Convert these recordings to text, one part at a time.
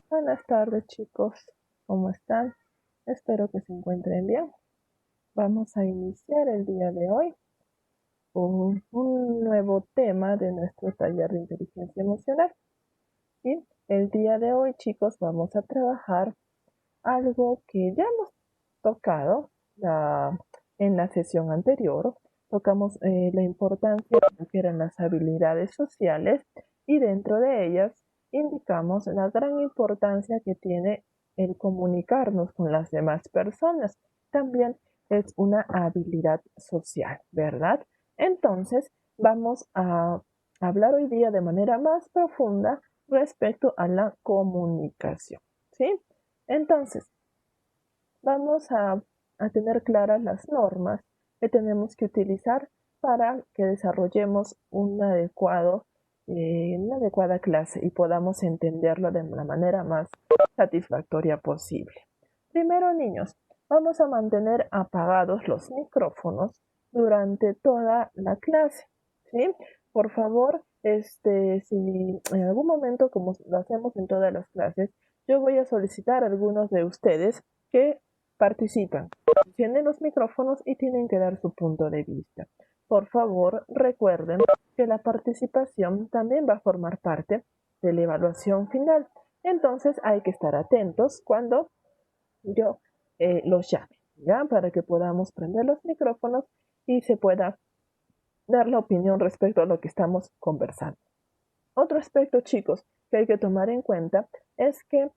Buenas tardes, chicos. ¿Cómo están? Espero que se encuentren bien. Vamos a iniciar el día de hoy un nuevo tema de nuestro taller de inteligencia emocional. Y el día de hoy, chicos, vamos a trabajar algo que ya hemos tocado en la sesión anterior. Tocamos la importancia de lo que eran las habilidades sociales y dentro de ellas indicamos la gran importancia que tiene el comunicarnos con las demás personas. También es una habilidad social, ¿verdad? Entonces, vamos a hablar hoy día de manera más profunda respecto a la comunicación, ¿sí? Entonces, vamos a tener claras las normas que tenemos que utilizar para que desarrollemos una adecuada clase y podamos entenderlo de la manera más satisfactoria posible. Primero, niños, vamos a mantener apagados los micrófonos durante toda la clase, ¿sí? Por favor, si en algún momento, como lo hacemos en todas las clases, yo voy a solicitar a algunos de ustedes que participan, encienden los micrófonos y tienen que dar su punto de vista. Por favor, recuerden que la participación también va a formar parte de la evaluación final. Entonces hay que estar atentos cuando yo los llame, ¿ya? Para que podamos prender los micrófonos y se pueda dar la opinión respecto a lo que estamos conversando. Otro aspecto, chicos, que hay que tomar en cuenta es que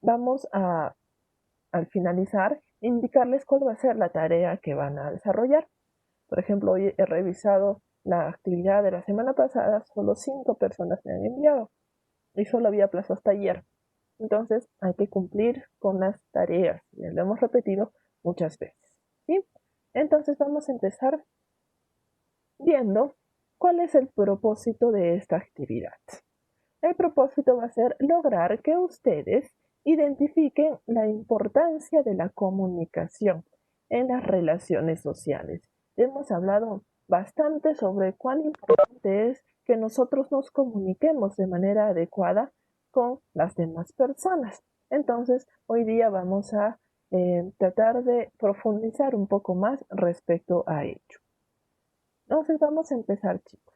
vamos al finalizar, indicarles cuál va a ser la tarea que van a desarrollar. Por ejemplo, hoy he revisado la actividad de la semana pasada, solo 5 personas me han enviado y solo había plazo hasta ayer. Entonces hay que cumplir con las tareas, ya lo hemos repetido muchas veces, ¿sí? Entonces vamos a empezar viendo cuál es el propósito de esta actividad. El propósito va a ser lograr que ustedes identifiquen la importancia de la comunicación en las relaciones sociales. Hemos hablado bastante sobre cuán importante es que nosotros nos comuniquemos de manera adecuada con las demás personas. Entonces, hoy día vamos a tratar de profundizar un poco más respecto a ello. Entonces, vamos a empezar, chicos.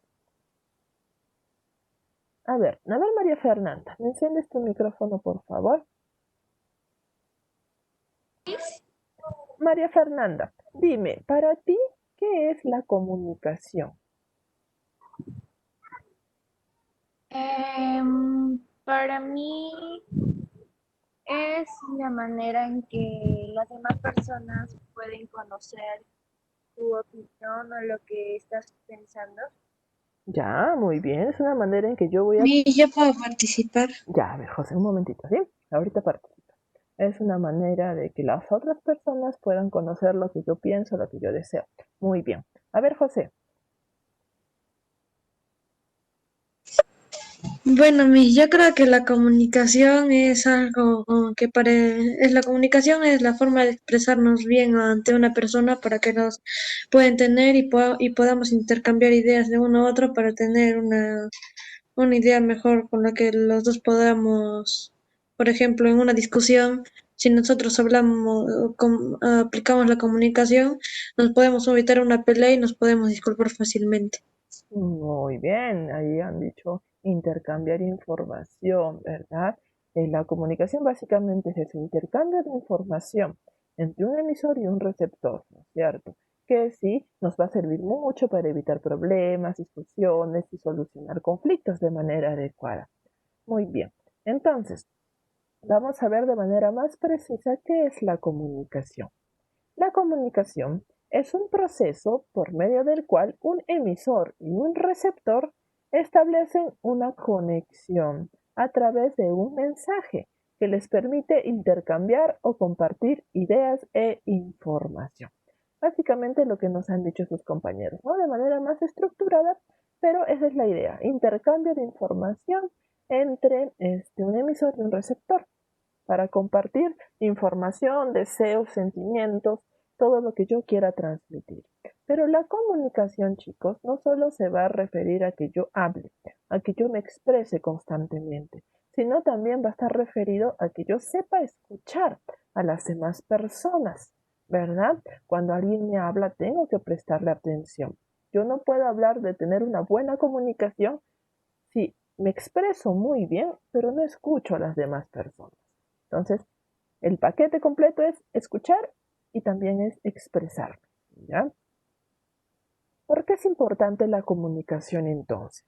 A ver, María Fernanda, ¿me enciendes tu micrófono, por favor? María Fernanda, dime, para ti, ¿qué es la comunicación? Para mí es la manera en que las demás personas pueden conocer tu opinión o lo que estás pensando. Ya, muy bien, es una manera en que yo voy a... Y yo puedo participar. Ya, a ver, José, un momentito, ¿sí? Ahorita participo. Es una manera de que las otras personas puedan conocer lo que yo pienso, lo que yo deseo. Muy bien. A ver, José. Bueno, yo creo que la comunicación es algo la comunicación es la forma de expresarnos bien ante una persona para que nos pueda entender y podamos intercambiar ideas de uno a otro para tener una idea mejor con la que los dos podamos, por ejemplo, en una discusión, si nosotros aplicamos la comunicación, nos podemos evitar una pelea y nos podemos disculpar fácilmente. Muy bien, ahí han dicho intercambiar información, ¿verdad? La comunicación básicamente es ese intercambio de información entre un emisor y un receptor, ¿no es cierto? Que sí nos va a servir mucho para evitar problemas, discusiones y solucionar conflictos de manera adecuada. Muy bien, entonces vamos a ver de manera más precisa qué es la comunicación. La comunicación es un proceso por medio del cual un emisor y un receptor establecen una conexión a través de un mensaje que les permite intercambiar o compartir ideas e información. Básicamente lo que nos han dicho sus compañeros, ¿no? De manera más estructurada, pero esa es la idea, intercambio de información entre un emisor y un receptor para compartir información, deseos, sentimientos, todo lo que yo quiera transmitir. Pero la comunicación, chicos, no solo se va a referir a que yo hable, a que yo me exprese constantemente, sino también va a estar referido a que yo sepa escuchar a las demás personas, ¿verdad? Cuando alguien me habla, tengo que prestarle atención. Yo no puedo hablar de tener una buena comunicación si me expreso muy bien, pero no escucho a las demás personas. Entonces, el paquete completo es escuchar y también es expresarme, ¿ya? ¿Por qué es importante la comunicación entonces?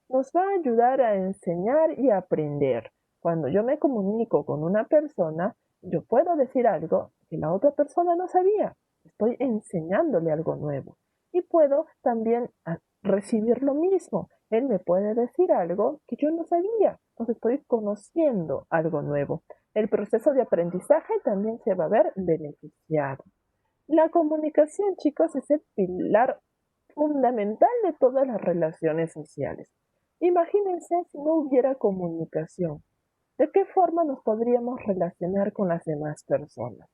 Nos va a ayudar a enseñar y a aprender. Cuando yo me comunico con una persona, yo puedo decir algo que la otra persona no sabía. Estoy enseñándole algo nuevo. Y puedo también recibir lo mismo. Él me puede decir algo que yo no sabía. Entonces estoy conociendo algo nuevo. El proceso de aprendizaje también se va a ver beneficiado. La comunicación, chicos, es el pilar fundamental de todas las relaciones sociales. Imagínense si no hubiera comunicación. ¿De qué forma nos podríamos relacionar con las demás personas?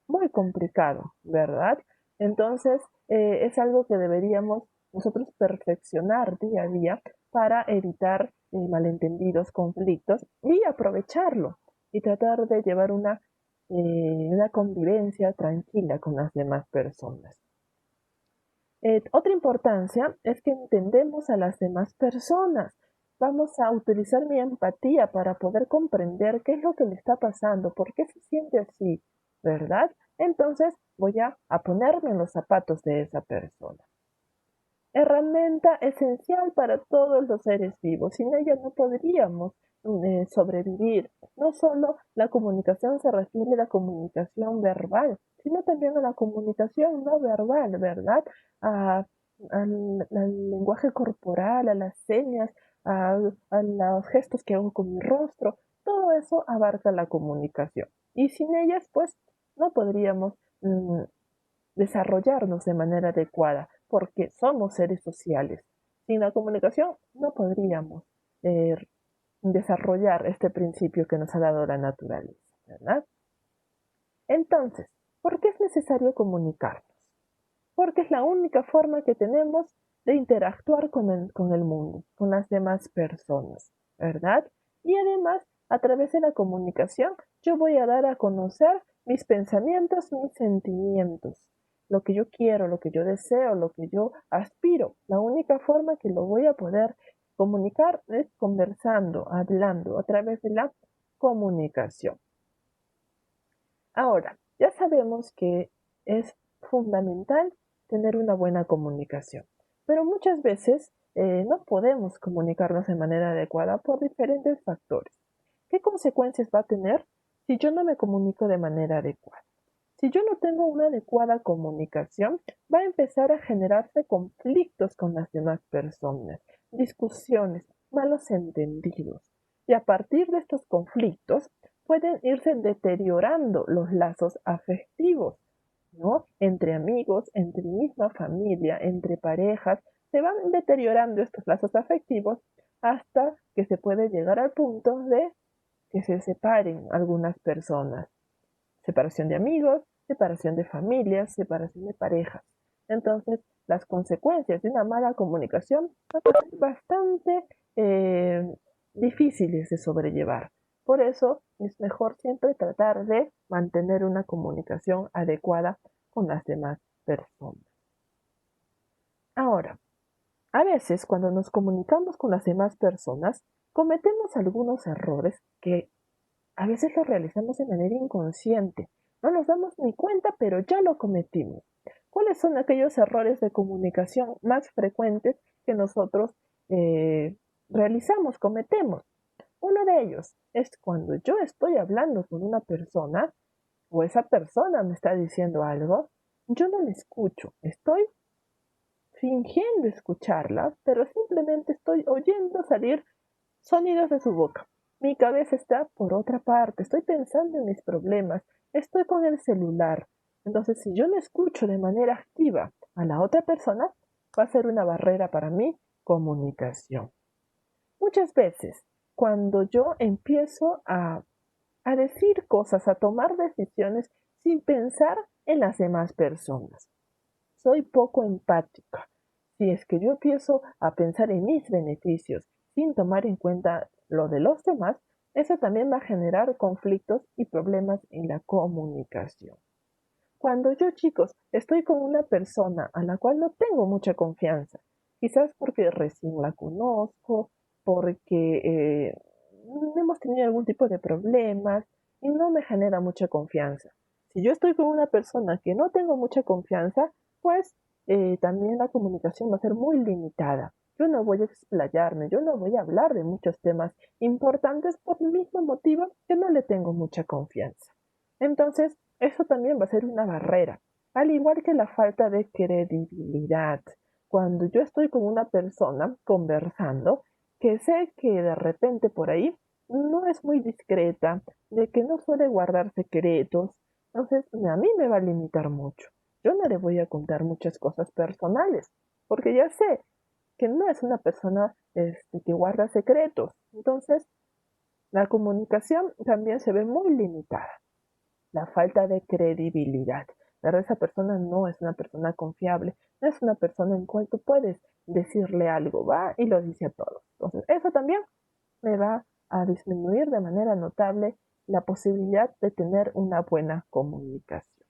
Muy complicado, ¿verdad? Entonces, es algo que deberíamos nosotros perfeccionar día a día para evitar malentendidos, conflictos y aprovecharlo y tratar de llevar una convivencia tranquila con las demás personas. Otra importancia es que entendemos a las demás personas. Vamos a utilizar mi empatía para poder comprender qué es lo que le está pasando, por qué se siente así, ¿verdad? Entonces voy a ponerme en los zapatos de esa persona. Herramienta esencial para todos los seres vivos. Sin ella no podríamos sobrevivir. No solo la comunicación se refiere a la comunicación verbal, sino también a la comunicación no verbal, ¿verdad? A- al lenguaje corporal, a las señas, a los gestos que hago con mi rostro. Todo eso abarca la comunicación. Y sin ellas, pues, no podríamos desarrollarnos de manera adecuada, porque somos seres sociales. Sin la comunicación no podríamos eh, desarrollar este principio que nos ha dado la naturaleza, ¿verdad? Entonces, ¿por qué es necesario comunicarnos? Porque es la única forma que tenemos de interactuar con el mundo, con las demás personas, ¿verdad? Y además, a través de la comunicación, yo voy a dar a conocer mis pensamientos, mis sentimientos, lo que yo quiero, lo que yo deseo, lo que yo aspiro. La única forma que lo voy a poder comunicar es conversando, hablando, a través de la comunicación. Ahora, ya sabemos que es fundamental tener una buena comunicación, pero muchas veces no podemos comunicarnos de manera adecuada por diferentes factores. ¿Qué consecuencias va a tener si yo no me comunico de manera adecuada? Si yo no tengo una adecuada comunicación, va a empezar a generarse conflictos con las demás personas, discusiones, malos entendidos. Y a partir de estos conflictos pueden irse deteriorando los lazos afectivos, ¿no? Entre amigos, entre misma familia, entre parejas, se van deteriorando estos lazos afectivos hasta que se puede llegar al punto de que se separen algunas personas. Separación de amigos, separación de familias, separación de parejas. Entonces, las consecuencias de una mala comunicación son bastante difíciles de sobrellevar. Por eso es mejor siempre tratar de mantener una comunicación adecuada con las demás personas. Ahora, a veces cuando nos comunicamos con las demás personas, cometemos algunos errores que a veces lo realizamos de manera inconsciente. No nos damos ni cuenta, pero ya lo cometimos. ¿Cuáles son aquellos errores de comunicación más frecuentes que nosotros realizamos, cometemos? Uno de ellos es cuando yo estoy hablando con una persona o esa persona me está diciendo algo, yo no le escucho. Estoy fingiendo escucharla, pero simplemente estoy oyendo salir sonidos de su boca. Mi cabeza está por otra parte, estoy pensando en mis problemas, estoy con el celular. Entonces, si yo no escucho de manera activa a la otra persona, va a ser una barrera para mi comunicación. Muchas veces, cuando yo empiezo a decir cosas, a tomar decisiones sin pensar en las demás personas, soy poco empática. Si es que yo empiezo a pensar en mis beneficios sin tomar en cuenta lo de los demás, Eso también va a generar conflictos y problemas en la comunicación. Cuando yo, chicos, estoy con una persona a la cual no tengo mucha confianza, quizás porque recién la conozco, porque hemos tenido algún tipo de problemas y no me genera mucha confianza. Si yo estoy con una persona que no tengo mucha confianza, pues también la comunicación va a ser muy limitada. Yo no voy a explayarme, yo no voy a hablar de muchos temas importantes por el mismo motivo que no le tengo mucha confianza. Entonces, eso también va a ser una barrera, al igual que la falta de credibilidad. Cuando yo estoy con una persona conversando, que sé que de repente por ahí no es muy discreta, de que no suele guardar secretos, entonces a mí me va a limitar mucho. Yo no le voy a contar muchas cosas personales, porque ya sé que no es una persona que guarda secretos. Entonces, la comunicación también se ve muy limitada. La falta de credibilidad. Pero esa persona no es una persona confiable, no es una persona en cual tú puedes decirle algo, va y lo dice a todos. Entonces, eso también me va a disminuir de manera notable la posibilidad de tener una buena comunicación.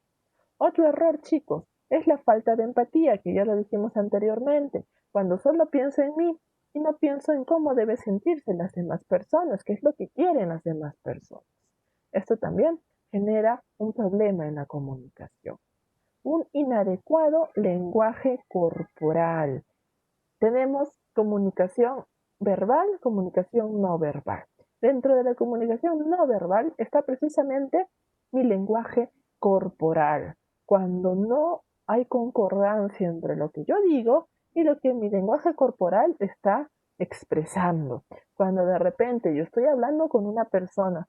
Otro error, chicos, es la falta de empatía, que ya lo dijimos anteriormente. Cuando solo pienso en mí y no pienso en cómo deben sentirse las demás personas, qué es lo que quieren las demás personas. Esto también genera un problema en la comunicación. Un inadecuado lenguaje corporal. Tenemos comunicación verbal, comunicación no verbal. Dentro de la comunicación no verbal está precisamente mi lenguaje corporal. Cuando no hay concordancia entre lo que yo digo y lo que mi lenguaje corporal está expresando. Cuando de repente yo estoy hablando con una persona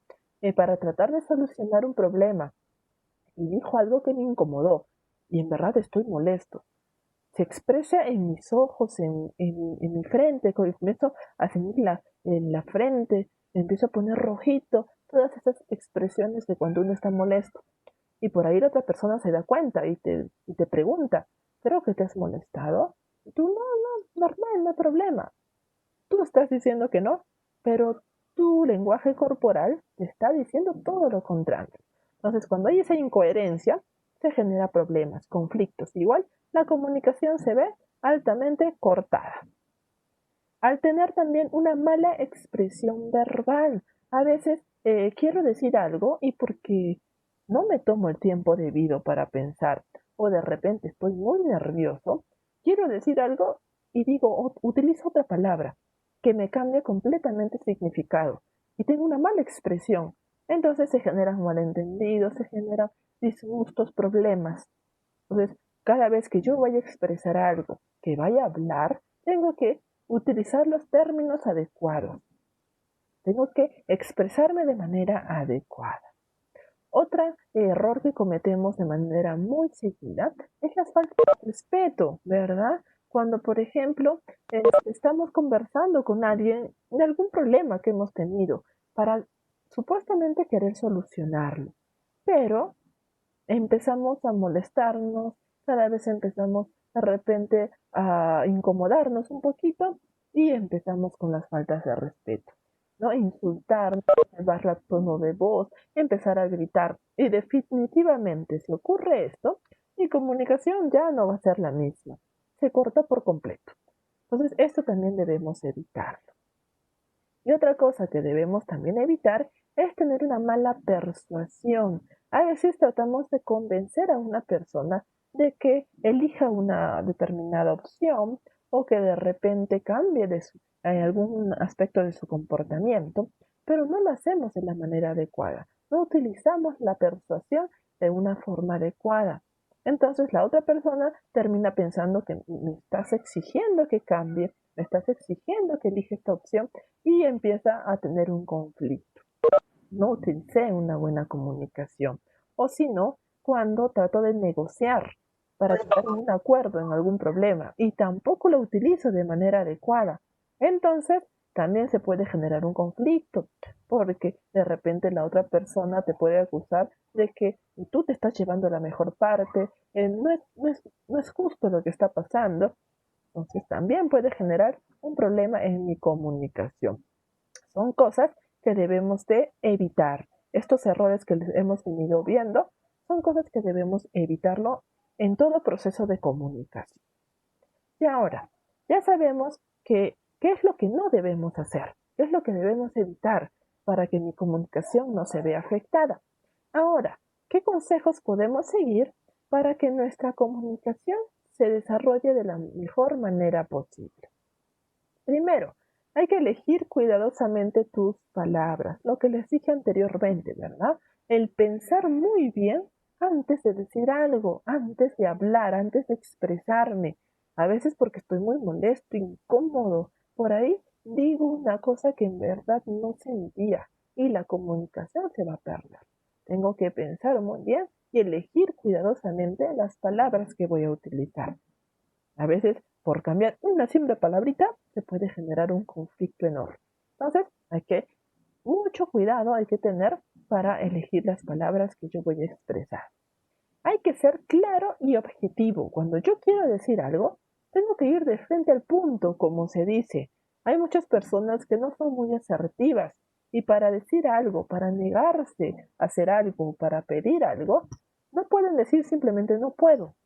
para tratar de solucionar un problema y dijo algo que me incomodó y en verdad estoy molesto, se expresa en mis ojos, en mi frente, comienzo a sentir en la frente, me empiezo a poner rojito, todas esas expresiones de cuando uno está molesto. Y por ahí la otra persona se da cuenta y te pregunta, ¿creo que te has molestado? Y tú, no, normal, no hay problema. Tú estás diciendo que no, pero tu lenguaje corporal te está diciendo todo lo contrario. Entonces, cuando hay esa incoherencia, se genera problemas, conflictos. Igual, la comunicación se ve altamente cortada. Al tener también una mala expresión verbal, a veces quiero decir algo y porque no me tomo el tiempo debido para pensar o de repente estoy muy nervioso, quiero decir algo y digo, utilizo otra palabra que me cambia completamente el significado y tengo una mala expresión. Entonces se generan malentendidos, se generan disgustos, problemas. Entonces, cada vez que yo vaya a expresar algo, que vaya a hablar, tengo que utilizar los términos adecuados. Tengo que expresarme de manera adecuada. Otro error que cometemos de manera muy seguida es la falta de respeto, ¿verdad? Cuando, por ejemplo, estamos conversando con alguien de algún problema que hemos tenido para supuestamente querer solucionarlo, pero empezamos a molestarnos, cada vez empezamos de repente a incomodarnos un poquito y empezamos con las faltas de respeto, ¿no? Insultarnos, elevar el tono de voz, empezar a gritar. Y definitivamente, si ocurre esto, mi comunicación ya no va a ser la misma. Se corta por completo. Entonces, esto también debemos evitarlo. Y otra cosa que debemos también evitar es tener una mala persuasión. A veces tratamos de convencer a una persona de que elija una determinada opción o que de repente cambie en algún aspecto de su comportamiento, pero no lo hacemos de la manera adecuada. No utilizamos la persuasión de una forma adecuada. Entonces la otra persona termina pensando que me estás exigiendo que cambie, me estás exigiendo que elija esta opción y empieza a tener un conflicto. No utilicé una buena comunicación. O si no, cuando trato de negociar para llegar a un acuerdo en algún problema y tampoco lo utilizo de manera adecuada, entonces también se puede generar un conflicto, porque de repente la otra persona te puede acusar de que tú te estás llevando la mejor parte, no es justo lo que está pasando, entonces también puede generar un problema en mi comunicación. Son cosas que debemos de evitar. Estos errores que hemos venido viendo son cosas que debemos evitarlo en todo proceso de comunicación. Y ahora, ya sabemos qué es lo que no debemos hacer, qué es lo que debemos evitar para que mi comunicación no se vea afectada. Ahora, ¿qué consejos podemos seguir para que nuestra comunicación se desarrolle de la mejor manera posible? Primero, hay que elegir cuidadosamente tus palabras, lo que les dije anteriormente, ¿verdad? El pensar muy bien antes de decir algo, antes de hablar, antes de expresarme. A veces porque estoy muy molesto, incómodo, por ahí digo una cosa que en verdad no sentía y la comunicación se va a perder. Tengo que pensar muy bien y elegir cuidadosamente las palabras que voy a utilizar. A veces, por cambiar una simple palabrita, se puede generar un conflicto enorme. Entonces, mucho cuidado hay que tener para elegir las palabras que yo voy a expresar. Hay que ser claro y objetivo. Cuando yo quiero decir algo, tengo que ir de frente al punto, como se dice. Hay muchas personas que no son muy asertivas y para decir algo, para negarse a hacer algo, para pedir algo, no pueden decir simplemente no puedo,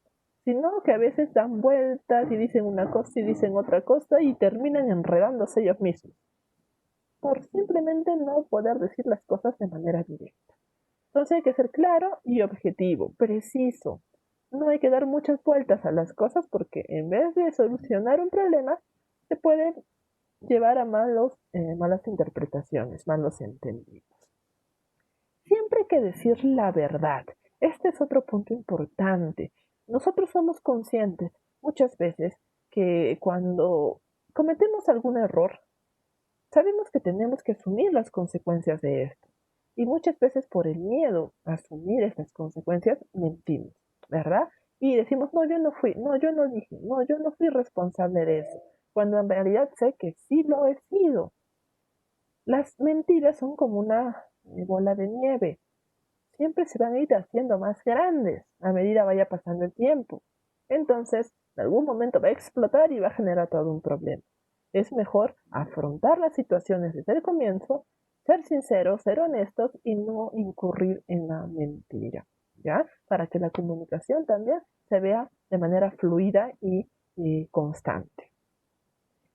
sino que a veces dan vueltas y dicen una cosa y dicen otra cosa y terminan enredándose ellos mismos por simplemente no poder decir las cosas de manera directa. Entonces hay que ser claro y objetivo, preciso. No hay que dar muchas vueltas a las cosas porque en vez de solucionar un problema, se puede llevar a malas interpretaciones, malos entendidos. Siempre hay que decir la verdad. Este es otro punto importante. Nosotros somos conscientes muchas veces que cuando cometemos algún error, sabemos que tenemos que asumir las consecuencias de esto. Y muchas veces por el miedo a asumir estas consecuencias, mentimos, ¿verdad? Y decimos, no, yo no fui, no, yo no dije, no, yo no fui responsable de eso, cuando en realidad sé que sí lo he sido. Las mentiras son como una bola de nieve. Siempre se van a ir haciendo más grandes a medida vaya pasando el tiempo. Entonces, en algún momento va a explotar y va a generar todo un problema. Es mejor afrontar las situaciones desde el comienzo, ser sinceros, ser honestos y no incurrir en la mentira, ¿ya? Para que la comunicación también se vea de manera fluida y constante.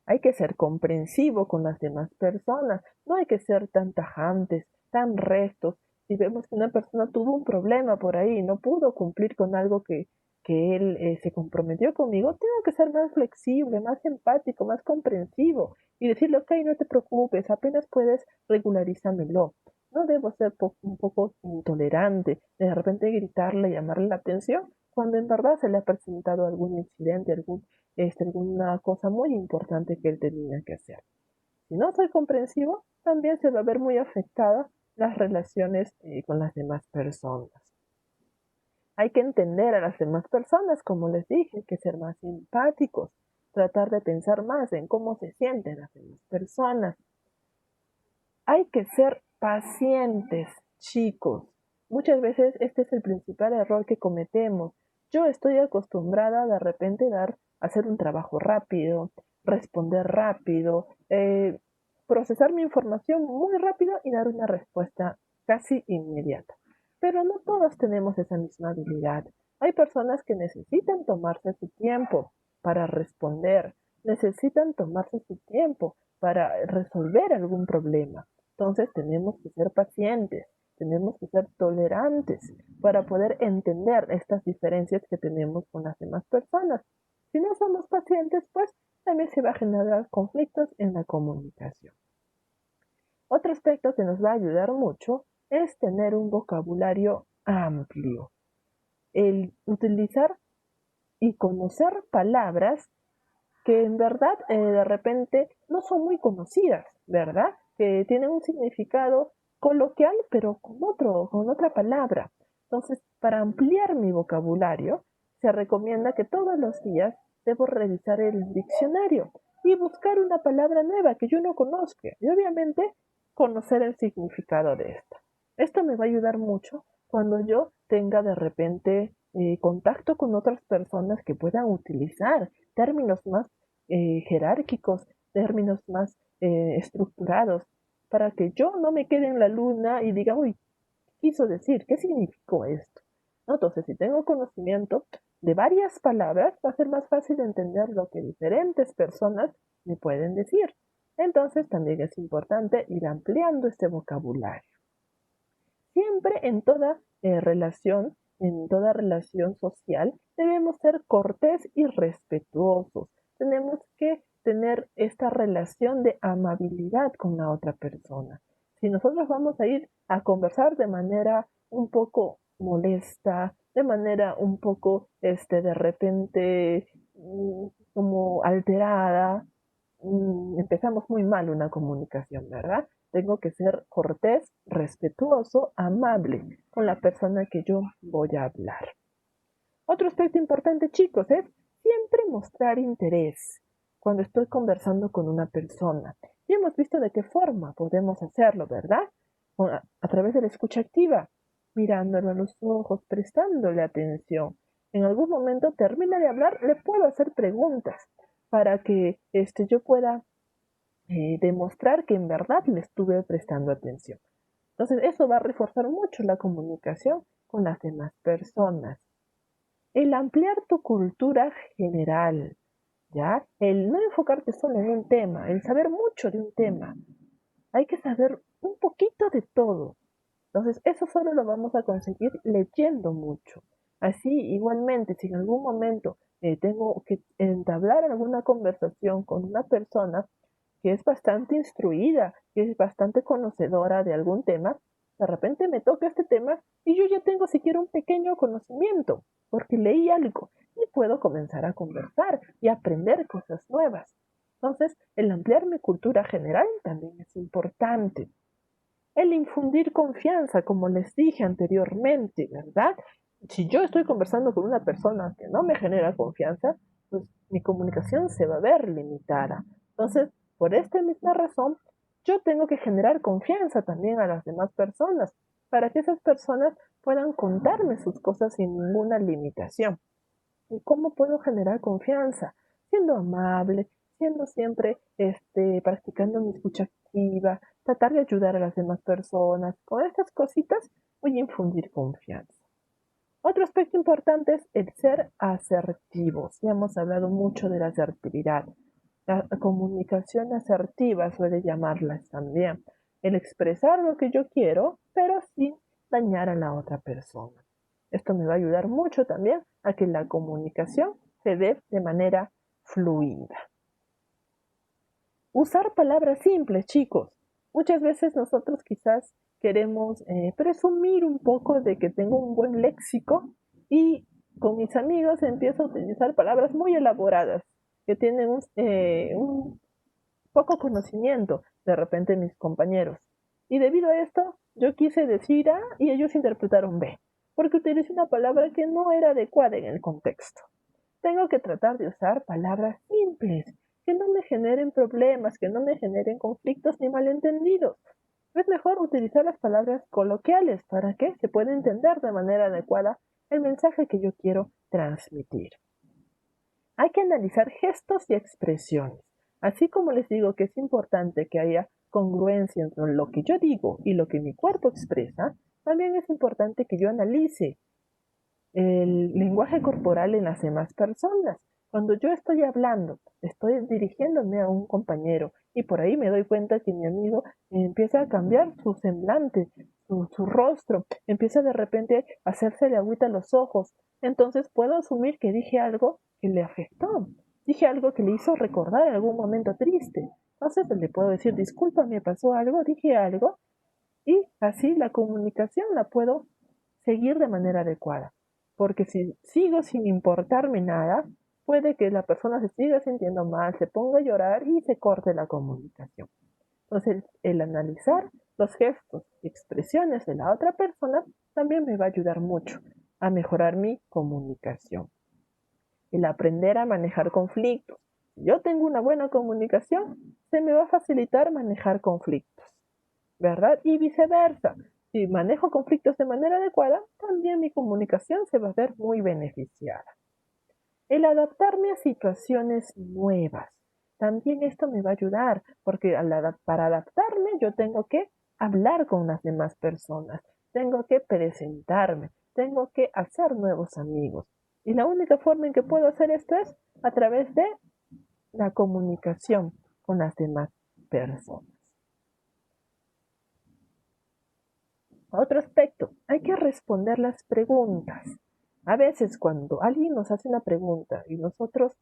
Hay que ser comprensivo con las demás personas, no hay que ser tan tajantes, tan rectos. Si vemos que una persona tuvo un problema por ahí y no pudo cumplir con algo que él se comprometió conmigo, tengo que ser más flexible, más empático, más comprensivo y decirle, ok, no te preocupes, apenas puedes, regularízamelo. No debo ser un poco intolerante, de repente gritarle, llamarle la atención, cuando en verdad se le ha presentado algún incidente, alguna cosa muy importante que él tenía que hacer. Si no soy comprensivo, también se va a ver muy afectada las relaciones con las demás personas. Hay que entender a las demás personas, como les dije, hay que ser más empáticos, tratar de pensar más en cómo se sienten las demás personas. Hay que ser pacientes, chicos. Muchas veces este es el principal error que cometemos. Yo estoy acostumbrada de repente hacer un trabajo rápido, responder rápido, procesar mi información muy rápido y dar una respuesta casi inmediata. Pero no todos tenemos esa misma habilidad. Hay personas que necesitan tomarse su tiempo para responder, necesitan tomarse su tiempo para resolver algún problema. Entonces tenemos que ser pacientes, tenemos que ser tolerantes para poder entender estas diferencias que tenemos con las demás personas. Si no somos pacientes, pues también se va a generar conflictos en la comunicación. Otro aspecto que nos va a ayudar mucho es tener un vocabulario amplio. El utilizar y conocer palabras que en verdad de repente no son muy conocidas, ¿verdad? Que tienen un significado coloquial, pero con otra palabra. Entonces, para ampliar mi vocabulario, se recomienda que todos los días debo revisar el diccionario y buscar una palabra nueva que yo no conozca y obviamente conocer el significado de esta. Esto me va a ayudar mucho cuando yo tenga de repente contacto con otras personas que puedan utilizar términos más jerárquicos, términos más estructurados. para que yo no me quede en la luna y diga, uy, ¿qué quiso decir? ¿Qué significó esto? ¿No? Entonces, si tengo conocimiento de varias palabras, va a ser más fácil entender lo que diferentes personas me pueden decir. Entonces, también es importante ir ampliando este vocabulario. Siempre en toda relación social, debemos ser cortés y respetuosos. Tenemos que tener esta relación de amabilidad con la otra persona. Si nosotros vamos a ir a conversar de manera un poco molesta, de manera un poco, de repente, como alterada, empezamos muy mal una comunicación, ¿verdad? Tengo que ser cortés, respetuoso, amable con la persona que yo voy a hablar. Otro aspecto importante, chicos, es siempre mostrar interés cuando estoy conversando con una persona. Y hemos visto de qué forma podemos hacerlo, ¿verdad? A través de la escucha activa, mirándolo a los ojos, prestándole atención. En algún momento termina de hablar, le puedo hacer preguntas para que yo pueda demostrar que en verdad le estuve prestando atención. Entonces, eso va a reforzar mucho la comunicación con las demás personas. El ampliar tu cultura general, ¿ya? El no enfocarte solo en un tema, el saber mucho de un tema. Hay que saber un poquito de todo. Entonces, eso solo lo vamos a conseguir leyendo mucho. Así, igualmente, si en algún momento tengo que entablar alguna conversación con una persona que es bastante instruida, que es bastante conocedora de algún tema, de repente me toca este tema y yo ya tengo siquiera un pequeño conocimiento, porque leí algo y puedo comenzar a conversar y aprender cosas nuevas. Entonces, el ampliar mi cultura general también es importante. El infundir confianza, como les dije anteriormente, ¿verdad? Si yo estoy conversando con una persona que no me genera confianza, pues mi comunicación se va a ver limitada. Entonces, por esta misma razón, yo tengo que generar confianza también a las demás personas, para que esas personas puedan contarme sus cosas sin ninguna limitación. ¿Y cómo puedo generar confianza? Siendo amable, siendo siempre, practicando mi escucha activa, tratar de ayudar a las demás personas. Con estas cositas voy a infundir confianza. Otro aspecto importante es el ser asertivos. Ya hemos hablado mucho de la asertividad. La comunicación asertiva suele llamarlas también. El expresar lo que yo quiero, pero sin dañar a la otra persona. Esto me va a ayudar mucho también a que la comunicación se dé de manera fluida. Usar palabras simples, chicos. Muchas veces nosotros quizás queremos presumir un poco de que tengo un buen léxico y con mis amigos empiezo a utilizar palabras muy elaboradas que tienen un poco conocimiento de repente mis compañeros. Y debido a esto, yo quise decir A y ellos interpretaron B, porque utilicé una palabra que no era adecuada en el contexto. Tengo que tratar de usar palabras simples, que no me generen problemas, que no me generen conflictos ni malentendidos. Es mejor utilizar las palabras coloquiales para que se pueda entender de manera adecuada el mensaje que yo quiero transmitir. Hay que analizar gestos y expresiones. Así como les digo que es importante que haya congruencia entre lo que yo digo y lo que mi cuerpo expresa, también es importante que yo analice el lenguaje corporal en las demás personas. Cuando yo estoy hablando, estoy dirigiéndome a un compañero y por ahí me doy cuenta que mi amigo empieza a cambiar su semblante, su rostro, empieza de repente a hacerse de agüita los ojos. Entonces puedo asumir que dije algo que le afectó, dije algo que le hizo recordar algún momento triste. Entonces le puedo decir, disculpa, me pasó algo, dije algo, y así la comunicación la puedo seguir de manera adecuada. Porque si sigo sin importarme nada, puede que la persona se siga sintiendo mal, se ponga a llorar y se corte la comunicación. Entonces, el analizar los gestos y expresiones de la otra persona también me va a ayudar mucho a mejorar mi comunicación. El aprender a manejar conflictos. Si yo tengo una buena comunicación, se me va a facilitar manejar conflictos, ¿verdad? Y viceversa. Si manejo conflictos de manera adecuada, también mi comunicación se va a ver muy beneficiada. El adaptarme a situaciones nuevas. también esto me va a ayudar, porque para adaptarme yo tengo que hablar con las demás personas, tengo que presentarme, tengo que hacer nuevos amigos. Y la única forma en que puedo hacer esto es a través de la comunicación con las demás personas. Otro aspecto, hay que responder las preguntas. A veces cuando alguien nos hace una pregunta y nosotros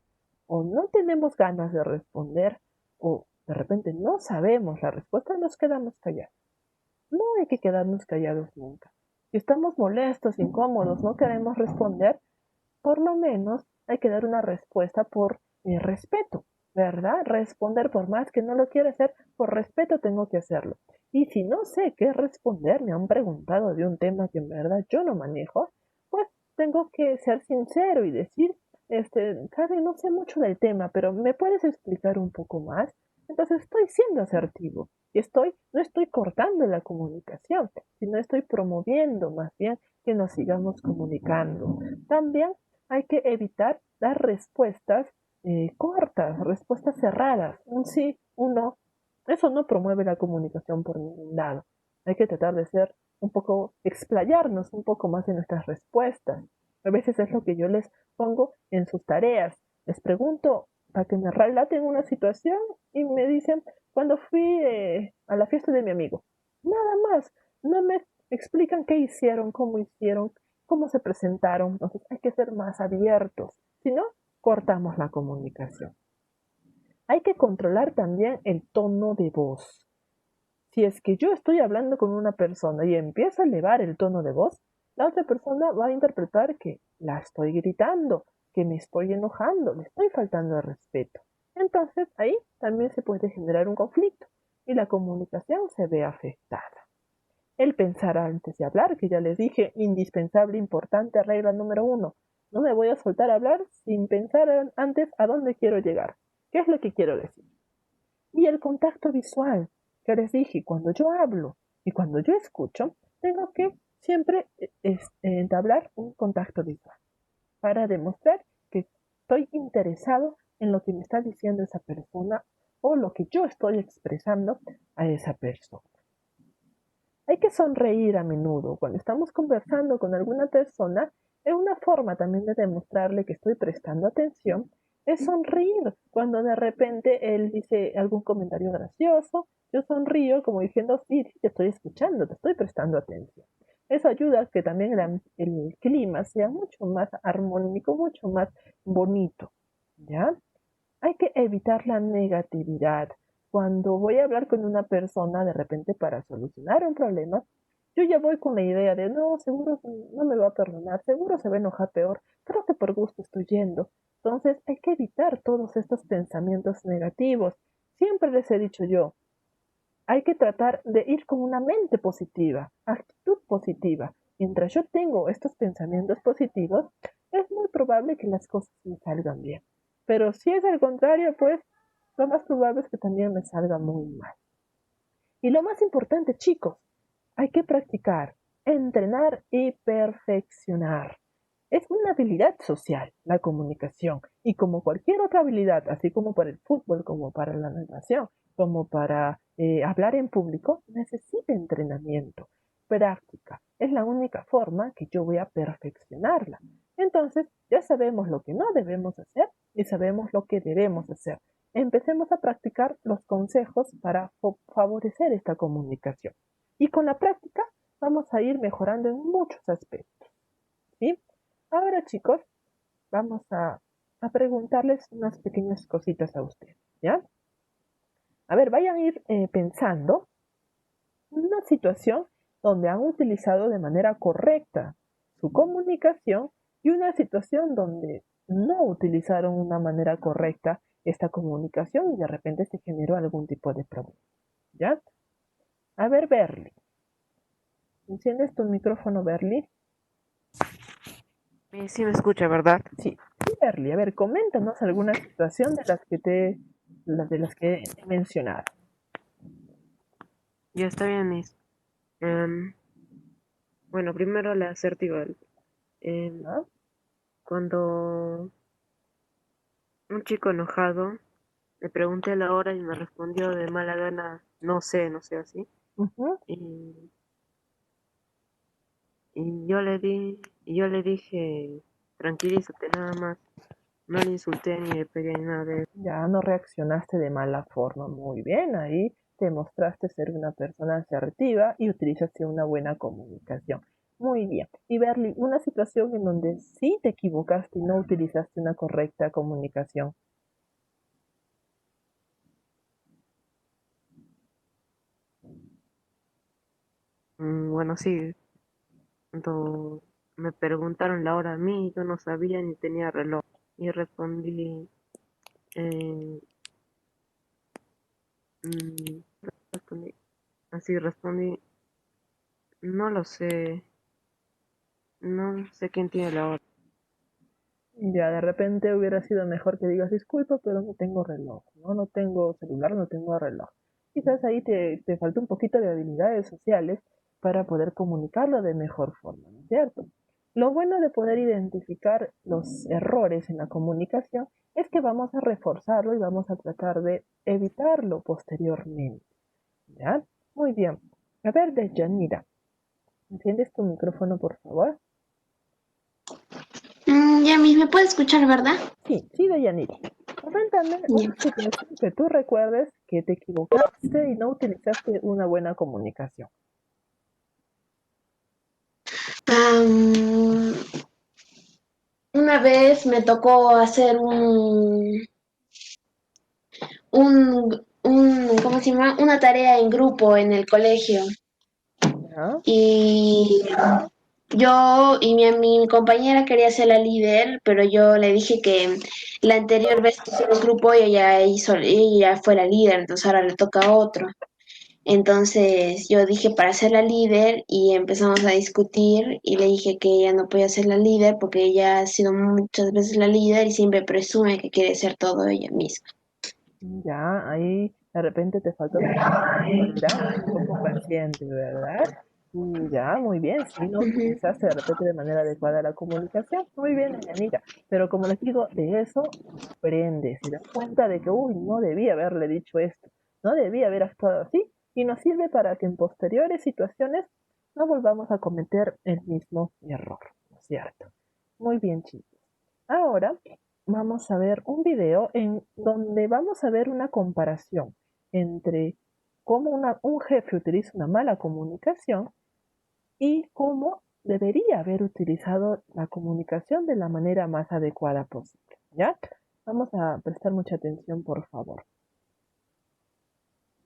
o no tenemos ganas de responder o de repente no sabemos la respuesta, nos quedamos callados. No hay que quedarnos callados nunca. Si estamos molestos, incómodos, no queremos responder, por lo menos hay que dar una respuesta por respeto, ¿verdad? Responder por más que no lo quiera hacer, por respeto tengo que hacerlo. Y si no sé qué responder, me han preguntado de un tema que en verdad yo no manejo, pues tengo que ser sincero y decir, Karen, no sé mucho del tema, pero ¿me puedes explicar un poco más? Entonces estoy siendo asertivo y no estoy cortando la comunicación, sino estoy promoviendo más bien que nos sigamos comunicando. También hay que evitar dar respuestas cortas, respuestas cerradas, un sí, un no. Eso no promueve la comunicación por ningún lado. Hay que tratar de ser un poco, explayarnos un poco más en nuestras respuestas. A veces es lo que yo les pongo en sus tareas. Les pregunto para que me relaten una situación y me dicen, cuando fui a la fiesta de mi amigo. Nada más, no me explican qué hicieron, cómo se presentaron. Entonces hay que ser más abiertos, si no, cortamos la comunicación. Hay que controlar también el tono de voz. Si es que yo estoy hablando con una persona y empiezo a elevar el tono de voz, la otra persona va a interpretar que la estoy gritando, que me estoy enojando, le estoy faltando el respeto. Entonces ahí también se puede generar un conflicto y la comunicación se ve afectada. El pensar antes de hablar, que ya les dije, indispensable, importante, regla número 1. No me voy a soltar a hablar sin pensar antes a dónde quiero llegar, qué es lo que quiero decir. Y el contacto visual, que les dije, cuando yo hablo y cuando yo escucho, tengo que siempre entablar un contacto visual para demostrar que estoy interesado en lo que me está diciendo esa persona o lo que yo estoy expresando a esa persona. Hay que sonreír a menudo. Cuando estamos conversando con alguna persona, es una forma también de demostrarle que estoy prestando atención, es sonreír. Cuando de repente él dice algún comentario gracioso, yo sonrío como diciendo, sí, sí, te estoy escuchando, te estoy prestando atención. Eso ayuda a que también el clima sea mucho más armónico, mucho más bonito, ¿ya? Hay que evitar la negatividad. Cuando voy a hablar con una persona de repente para solucionar un problema, yo ya voy con la idea de, no, seguro no me va a perdonar, seguro se va a enojar peor, creo que por gusto estoy yendo. Entonces hay que evitar todos estos pensamientos negativos. Siempre les he dicho yo, hay que tratar de ir con una mente positiva, actitud positiva. Mientras yo tengo estos pensamientos positivos, es muy probable que las cosas me salgan bien. Pero si es al contrario, pues lo más probable es que también me salga muy mal. Y lo más importante, chicos, hay que practicar, entrenar y perfeccionar. Es una habilidad social, la comunicación, y como cualquier otra habilidad, así como para el fútbol, como para la natación, como para hablar en público, necesita entrenamiento, práctica. Es la única forma que yo voy a perfeccionarla. Entonces, ya sabemos lo que no debemos hacer y sabemos lo que debemos hacer. Empecemos a practicar los consejos para favorecer esta comunicación. Y con la práctica vamos a ir mejorando en muchos aspectos. ¿Sí? Ahora, chicos, vamos a preguntarles unas pequeñas cositas a ustedes, ¿ya? A ver, vayan a ir pensando en una situación donde han utilizado de manera correcta su comunicación y una situación donde no utilizaron una manera correcta esta comunicación y de repente se generó algún tipo de problema, ¿ya? A ver, Berly. ¿Enciendes tu micrófono, Berly? Sí me escucha, ¿verdad? Sí, sí, Berly. A ver, coméntanos alguna situación de las que he mencionado. Ya está bien, Miss. Bueno, primero la asertiva. Em, ¿Ah? Cuando un chico enojado le pregunté a la hora y me respondió de mala gana, no sé así. Ujú. Y yo le dije, tranquilízate nada más. No le insulté ni le pegué ni nada de eso. Ya no reaccionaste de mala forma. Muy bien, ahí te mostraste ser una persona asertiva y utilizaste una buena comunicación. Muy bien. Y Berly, una situación en donde sí te equivocaste y no utilizaste una correcta comunicación. Bueno, sí, cuando me preguntaron la hora a mí, yo no sabía ni tenía reloj. Y respondí, eh, mm, respondí, respondí, no lo sé, no sé quién tiene la hora. Ya de repente hubiera sido mejor que digas disculpa, pero no tengo reloj, ¿no? No tengo celular, no tengo reloj. Quizás ahí te falta un poquito de habilidades sociales para poder comunicarlo de mejor forma, ¿no es cierto? Lo bueno de poder identificar los errores en la comunicación es que vamos a reforzarlo y vamos a tratar de evitarlo posteriormente, ¿ya? Muy bien. A ver, Deyanira, ¿enciendes tu micrófono, por favor? Ya mismo me puede escuchar, ¿verdad? Sí, Deyanira. Coméntame Ya. una situación que tú recuerdes que te equivocaste y no utilizaste una buena comunicación. Am, una vez me tocó hacer ¿cómo se llama? Una tarea en grupo en el colegio. ¿Ya? Y mi compañera quería ser la líder, pero yo le dije que la anterior vez que hicimos grupo ella fue la líder, entonces ahora le toca a otro. Entonces yo dije para ser la líder y empezamos a discutir y le dije que ella no podía ser la líder porque ella ha sido muchas veces la líder y siempre presume que quiere ser todo ella misma. Ya, ahí de repente te faltó tranquilidad y un poco paciente, ¿verdad? Ya, muy bien, si no Ujú. utilizaste de repente de manera adecuada la comunicación, muy bien, Deyanira. Pero como les digo, de eso aprendes y das cuenta de que, uy, no debía haberle dicho esto, no debía haber actuado así, y nos sirve para que en posteriores situaciones no volvamos a cometer el mismo error, ¿no es cierto? Muy bien, chicos. Ahora vamos a ver un video en donde vamos a ver una comparación entre cómo un jefe utiliza una mala comunicación y cómo debería haber utilizado la comunicación de la manera más adecuada posible. ¿Ya? Vamos a prestar mucha atención, por favor.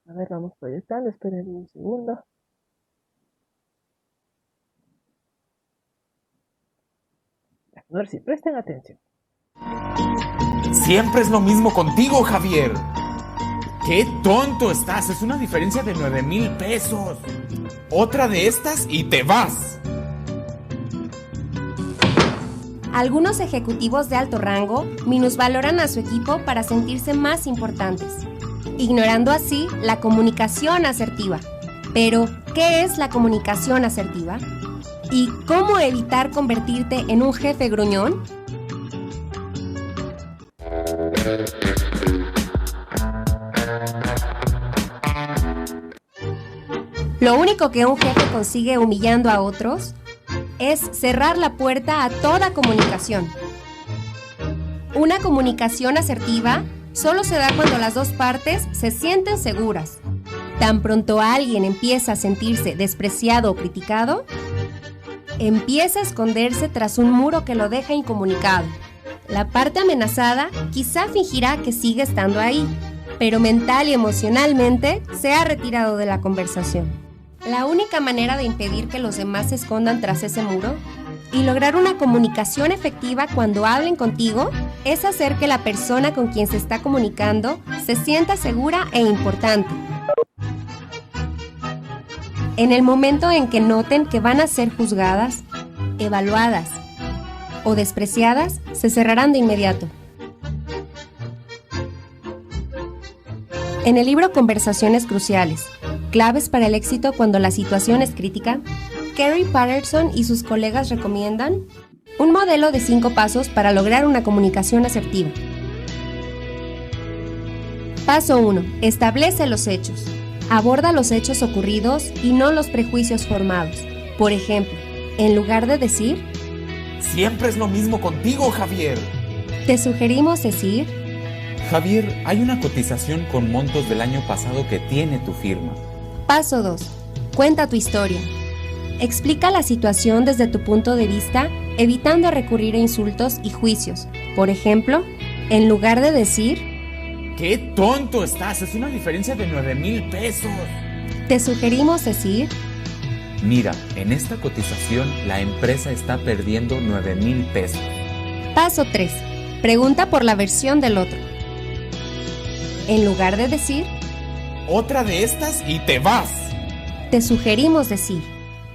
A ver, vamos proyectando, esperen un segundo. A ver si presten atención. Siempre es lo mismo contigo, Javier. ¡Qué tonto estás! Es una diferencia de 9,000 pesos. Otra de estas y te vas. Algunos ejecutivos de alto rango minusvaloran a su equipo para sentirse más importantes, ignorando así la comunicación asertiva. Pero, ¿qué es la comunicación asertiva? ¿Y cómo evitar convertirte en un jefe gruñón? Lo único que un jefe consigue humillando a otros es cerrar la puerta a toda comunicación. Una comunicación asertiva solo se da cuando las dos partes se sienten seguras. Tan pronto alguien empieza a sentirse despreciado o criticado, empieza a esconderse tras un muro que lo deja incomunicado. La parte amenazada quizá fingirá que sigue estando ahí, pero mental y emocionalmente se ha retirado de la conversación. La única manera de impedir que los demás se escondan tras ese muro y lograr una comunicación efectiva cuando hablen contigo es hacer que la persona con quien se está comunicando se sienta segura e importante. En el momento en que noten que van a ser juzgadas, evaluadas o despreciadas, se cerrarán de inmediato. En el libro Conversaciones Cruciales, claves para el éxito cuando la situación es crítica, Kerry Patterson y sus colegas recomiendan un modelo de 5 pasos para lograr una comunicación asertiva. Paso 1. Establece los hechos. Aborda los hechos ocurridos y no los prejuicios formados. Por ejemplo, en lugar de decir, Siempre es lo mismo contigo, Javier. te sugerimos decir, Javier, hay una cotización con montos del año pasado que tiene tu firma. Paso 2. Cuenta tu historia. Explica la situación desde tu punto de vista, evitando recurrir a insultos y juicios. Por ejemplo, en lugar de decir, ¡Qué tonto estás! Es una diferencia de 9,000 pesos. te sugerimos decir, Mira, en esta cotización la empresa está perdiendo 9,000 pesos. Paso 3. Pregunta por la versión del otro. En lugar de decir, Otra de estas y te vas. te sugerimos decir.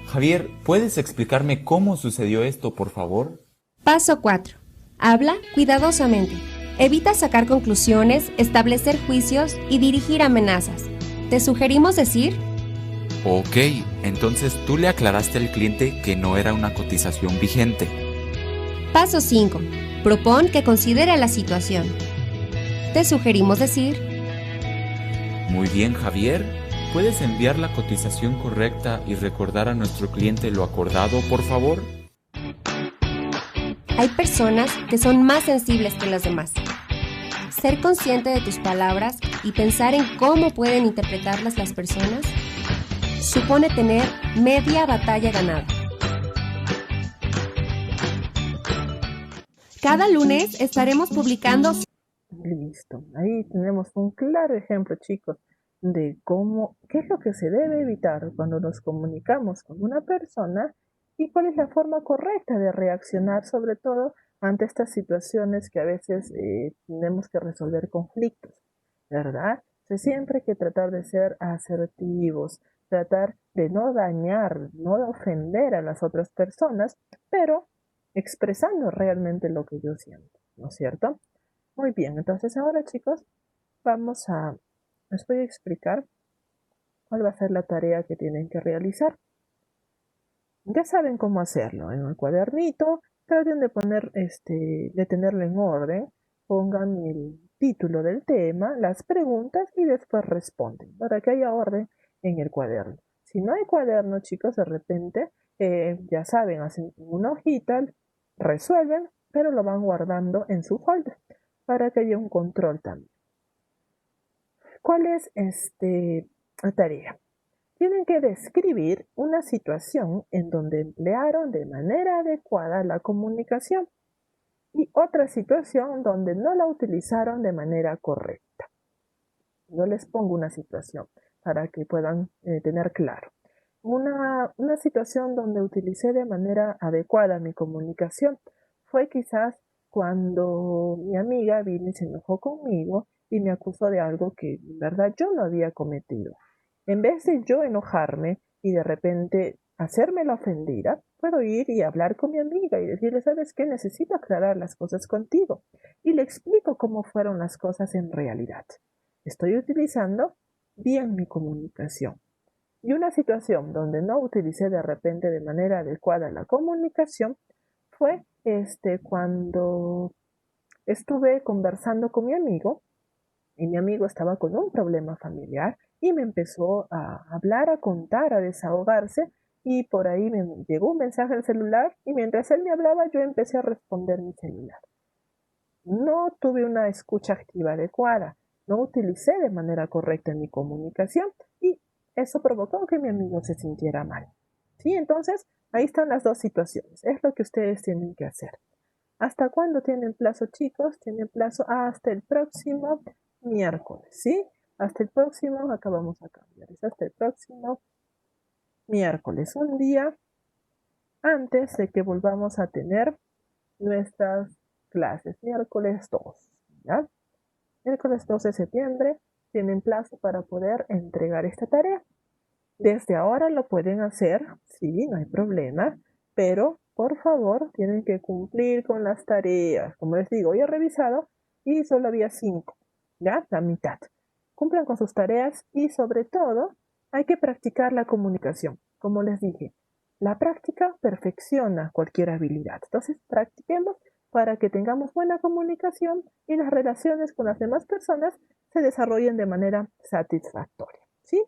Javier, ¿puedes explicarme cómo sucedió esto, por favor? Paso 4. Habla cuidadosamente. Evita sacar conclusiones, establecer juicios y dirigir amenazas. Te sugerimos decir, Ok, entonces tú le aclaraste al cliente que no era una cotización vigente. paso 5. Propón que considere la situación. Te sugerimos decir, Muy bien, Javier. ¿Puedes enviar la cotización correcta y recordar a nuestro cliente lo acordado, por favor? hay personas que son más sensibles que las demás. Ser consciente de tus palabras y pensar en cómo pueden interpretarlas las personas supone tener media batalla ganada. Cada lunes estaremos publicando. Listo. Ahí tenemos un claro ejemplo, chicos, de qué es lo que se debe evitar cuando nos comunicamos con una persona y cuál es la forma correcta de reaccionar, sobre todo ante estas situaciones que a veces tenemos que resolver conflictos, ¿verdad? Siempre hay que tratar de ser asertivos, tratar de no dañar, no ofender a las otras personas, pero expresando realmente lo que yo siento, ¿no es cierto? Muy bien, entonces ahora, chicos, les voy a explicar cuál va a ser la tarea que tienen que realizar. Ya saben cómo hacerlo. En el cuadernito, traten de de tenerlo en orden. Pongan el título del tema, las preguntas y después responden para que haya orden en el cuaderno. Si no hay cuaderno, chicos, de repente, ya saben, hacen una hojita, resuelven, pero lo van guardando en su folder para que haya un control también. ¿Cuál es la tarea? Tienen que describir una situación en donde emplearon de manera adecuada la comunicación y otra situación donde no la utilizaron de manera correcta. Yo les pongo una situación para que puedan tener claro. Una situación donde utilicé de manera adecuada mi comunicación fue quizás cuando mi amiga vino y se enojó conmigo y me acusó de algo que en verdad yo no había cometido. En vez de yo enojarme y de repente hacerme la ofendida, puedo ir y hablar con mi amiga y decirle, ¿sabes qué? Necesito aclarar las cosas contigo. Y le explico cómo fueron las cosas en realidad. Estoy utilizando bien mi comunicación. Y una situación donde no utilicé de repente de manera adecuada la comunicación fue cuando estuve conversando con mi amigo y mi amigo estaba con un problema familiar y me empezó a hablar, a contar, a desahogarse y por ahí me llegó un mensaje al celular y mientras él me hablaba yo empecé a responder mi celular. No tuve una escucha activa adecuada, no utilicé de manera correcta mi comunicación y eso provocó que mi amigo se sintiera mal. ¿Sí? Entonces, ahí están las dos situaciones. Es lo que ustedes tienen que hacer. ¿Hasta cuándo tienen plazo, chicos? Tienen plazo hasta el próximo miércoles, ¿sí? Hasta el próximo, acá vamos a cambiar, es hasta el próximo miércoles, un día antes de que volvamos a tener nuestras clases, miércoles 2, ¿ya? Miércoles 2 de septiembre tienen plazo para poder entregar esta tarea. Desde ahora lo pueden hacer, sí, no hay problema, pero por favor tienen que cumplir con las tareas. Como les digo, hoy he revisado y solo había 5, ¿ya? La mitad. Cumplan con sus tareas y sobre todo hay que practicar la comunicación. Como les dije, la práctica perfecciona cualquier habilidad. Entonces, practiquemos para que tengamos buena comunicación y las relaciones con las demás personas se desarrollen de manera satisfactoria. ¿Sí?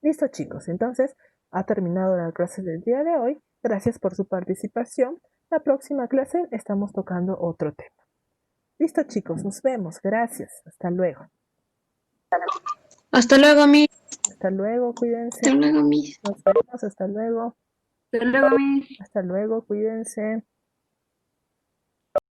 Listo, chicos. Entonces, ha terminado la clase del día de hoy. Gracias por su participación. La próxima clase estamos tocando otro tema. Listo, chicos. Nos vemos. Gracias. Hasta luego. Hasta luego, Miss. Hasta luego. Cuídense. Hasta luego, Miss. Nos vemos. Hasta luego. Hasta luego, Miss. Hasta luego. Cuídense.